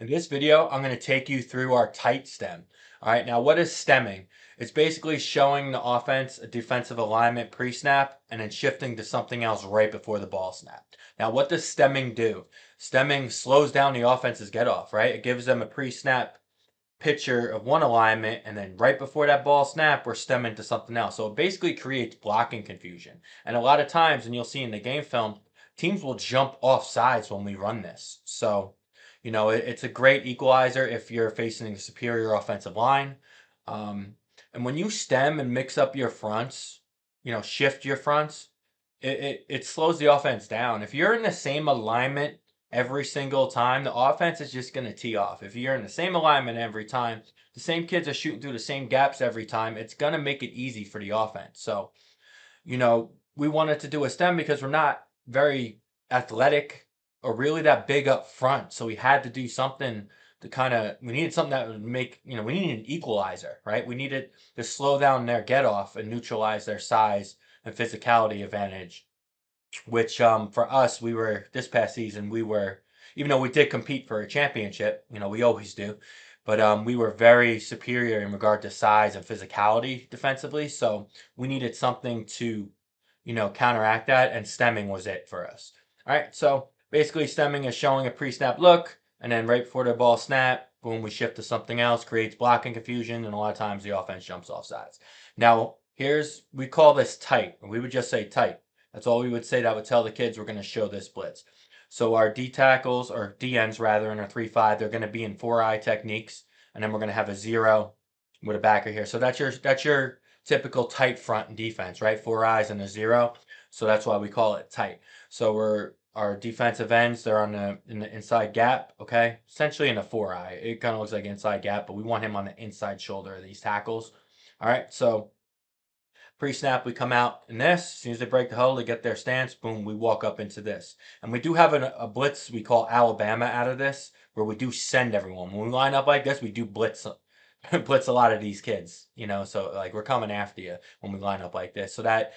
In this video, I'm going to take you through our tight stem. All right, now what is stemming? It's basically showing the offense a defensive alignment pre-snap and then shifting to something else right before the ball snap. Now, what does stemming do? Stemming slows down the offense's get off, right? It gives them a pre-snap picture of one alignment, and then right before that ball snap, we're stemming to something else. So it basically creates blocking confusion. And a lot of times, and you'll see in the game film, teams will jump off sides when we run this. So, it's a great equalizer if you're facing a superior offensive line. Um, and when you stem and mix up your fronts, shift your fronts, it slows the offense down. If you're in the same alignment every single time, the offense is just going to tee off. If you're in the same alignment every time, the same kids are shooting through the same gaps every time, it's going to make it easy for the offense. So, we wanted to do a stem because we're not very athletic or really that big up front. So we had to do something we needed something that would make, we needed an equalizer, right? We needed to slow down their get off and neutralize their size and physicality advantage, which for us, this past season, even though we did compete for a championship, we always do, but we were very superior in regard to size and physicality defensively. So we needed something to, counteract that, and stemming was it for us. All right, so basically stemming is showing a pre-snap look, and then right before the ball snap, boom, we shift to something else, creates blocking confusion, and a lot of times the offense jumps off sides. Now, we call this tight, and we would just say tight. That's all we would say that would tell the kids we're going to show this blitz. So our D tackles, or D ends rather, in our 3-5, they're going to be in 4-eye techniques, and then we're going to have a 0 with a backer here. So that's your typical tight front and defense, right? 4 eyes and a 0. So that's why we call it tight. So our defensive ends, they're in the inside gap, okay? Essentially in a 4-eye. It kind of looks like inside gap, but we want him on the inside shoulder of these tackles. All right, so pre-snap, we come out in this. As soon as they break the huddle, they get their stance. Boom, we walk up into this. And we do have a blitz we call Alabama out of this, where we do send everyone. When we line up like this, we do blitz blitz a lot of these kids, so like we're coming after you when we line up like this. So that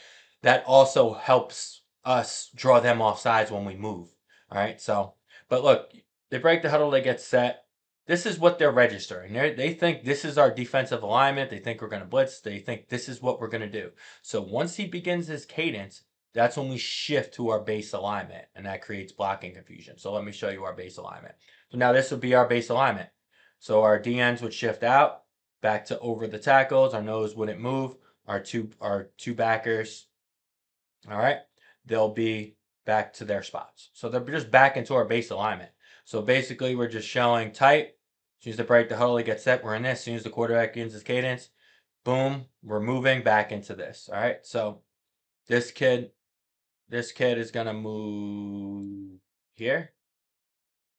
also helps us draw them off sides when we move. All right, so, but look, they break the huddle, they get set. This is what they're registering. They think this is our defensive alignment. They think we're going to blitz. They think this is what we're going to do. So once he begins his cadence, that's when we shift to our base alignment, and that creates blocking confusion. So let me show you our base alignment. So now this would be our base alignment. So our DNs would shift out, back to over the tackles. Our nose wouldn't move. Our two backers, all right, they'll be back to their spots. So they're just back into our base alignment. So basically, we're just showing tight. As soon as the break the huddle, get set, we're in this. As soon as the quarterback begins his cadence, boom, we're moving back into this. All right, so this kid is gonna move here.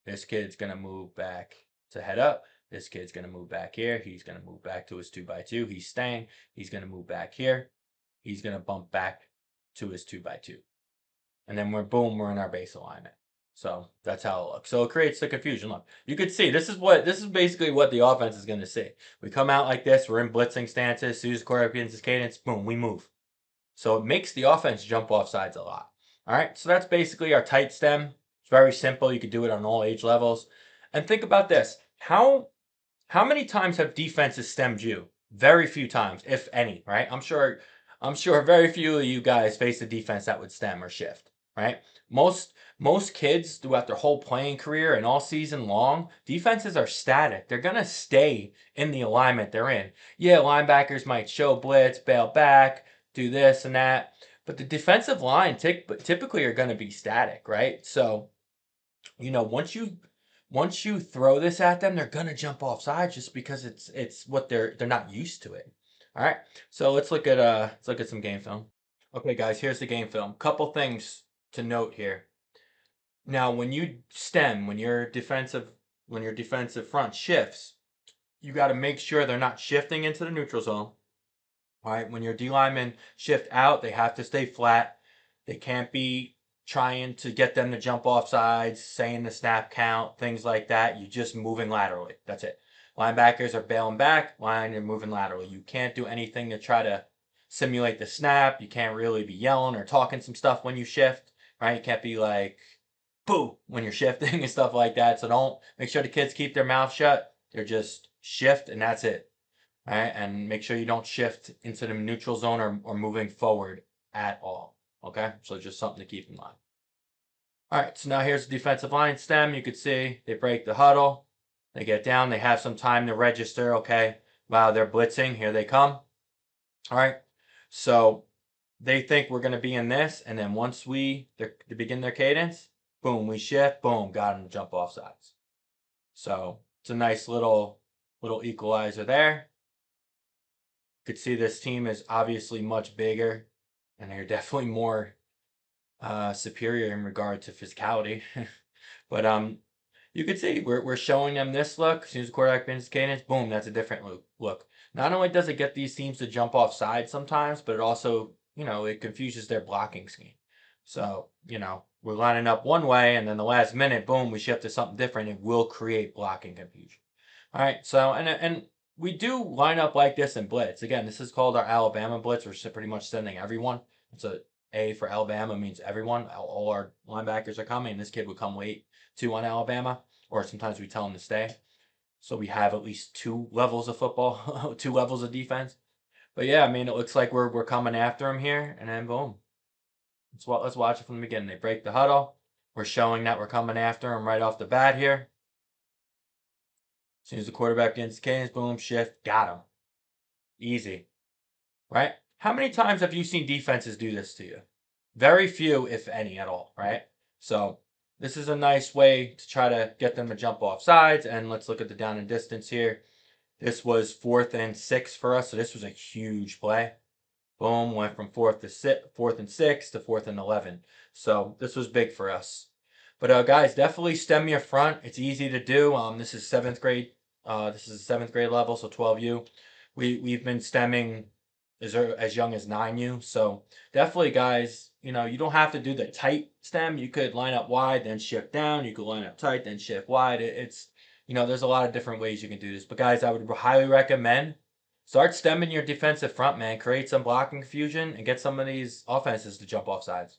This kid's gonna move back to head up. This kid's gonna move back here. He's gonna move back to his 2x2. He's staying. He's gonna move back here. He's gonna bump back to his 2x2. And then we're in our base alignment. So that's how it looks. So it creates the confusion. Look, you could see this is basically what the offense is going to see. We come out like this, we're in blitzing stances. As soon as the quarterback begins his cadence, boom, we move. So it makes the offense jump off sides a lot. All right, so that's basically our tight stem. It's very simple. You could do it on all age levels. And think about this. How many times have defenses stemmed you? Very few times, if any, right? I'm sure very few of you guys face a defense that would stem or shift. Right? Most kids throughout their whole playing career and all season long, defenses are static. They're gonna stay in the alignment they're in. Yeah, linebackers might show blitz, bail back, do this and that, but the defensive line typically are gonna be static, right? So, once you throw this at them, they're gonna jump off sides just because it's what they're not used to it. All right, so let's look at some game film. Okay, guys, here's the game film. Couple things to note here. Now, when your defensive front shifts, you got to make sure they're not shifting into the neutral zone. All right, when your D linemen shift out, they have to stay flat. They can't be trying to get them to jump off sides, saying the snap count, things like that. You're just moving laterally. That's it. Linebackers are bailing back, line and moving laterally. You can't do anything to try to simulate the snap. You can't really be yelling or talking some stuff when you shift. Right? You can't be like, boo when you're shifting and stuff like that. So don't make sure the kids keep their mouth shut. They're just shift and that's it. All right, and make sure you don't shift into the neutral zone or moving forward at all. Okay, so just something to keep in mind. All right, so now here's the defensive line stem. You can see they break the huddle. They get down. They have some time to register. Okay, wow, they're blitzing. Here they come. All right, so they think we're going to be in this, and then once they begin their cadence, boom, we shift, boom, got them to jump off sides. So it's a nice little equalizer there. You could see this team is obviously much bigger, and they're definitely more superior in regard to physicality. But you could see we're showing them this look. As soon as the quarterback bends cadence, boom, that's a different look. Not only does it get these teams to jump off sides sometimes, but it also, it confuses their blocking scheme. So, we're lining up one way, and then the last minute, boom, we shift to something different. It will create blocking confusion. All right, so and we do line up like this in blitz. Again, this is called our Alabama blitz. We're pretty much sending everyone. It's A for Alabama means everyone. All our linebackers are coming. This kid would come late too on Alabama, or sometimes we tell him to stay. So we have at least two levels of football, two levels of defense. But yeah, I mean, it looks like we're coming after him here, and then boom. Let's watch it from the beginning. They break the huddle. We're showing that we're coming after him right off the bat here. As soon as the quarterback gets cadence, boom, shift, got him. Easy, right? How many times have you seen defenses do this to you? Very few, if any, at all, right? So this is a nice way to try to get them to jump off sides. And let's look at the down and distance here. This was 4th and 6 for us, so this was a huge play. Boom, went from 4th and 6 to 4th and 11. So this was big for us. But guys, definitely stem your front. It's easy to do. This is 7th grade. This is 7th grade level, so 12U. We've been stemming as young as 9U. So definitely, guys, you don't have to do the tight stem. You could line up wide, then shift down. You could line up tight, then shift wide. It's there's a lot of different ways you can do this. But guys, I would highly recommend start stemming your defensive front, man. Create some blocking confusion and get some of these offenses to jump off sides.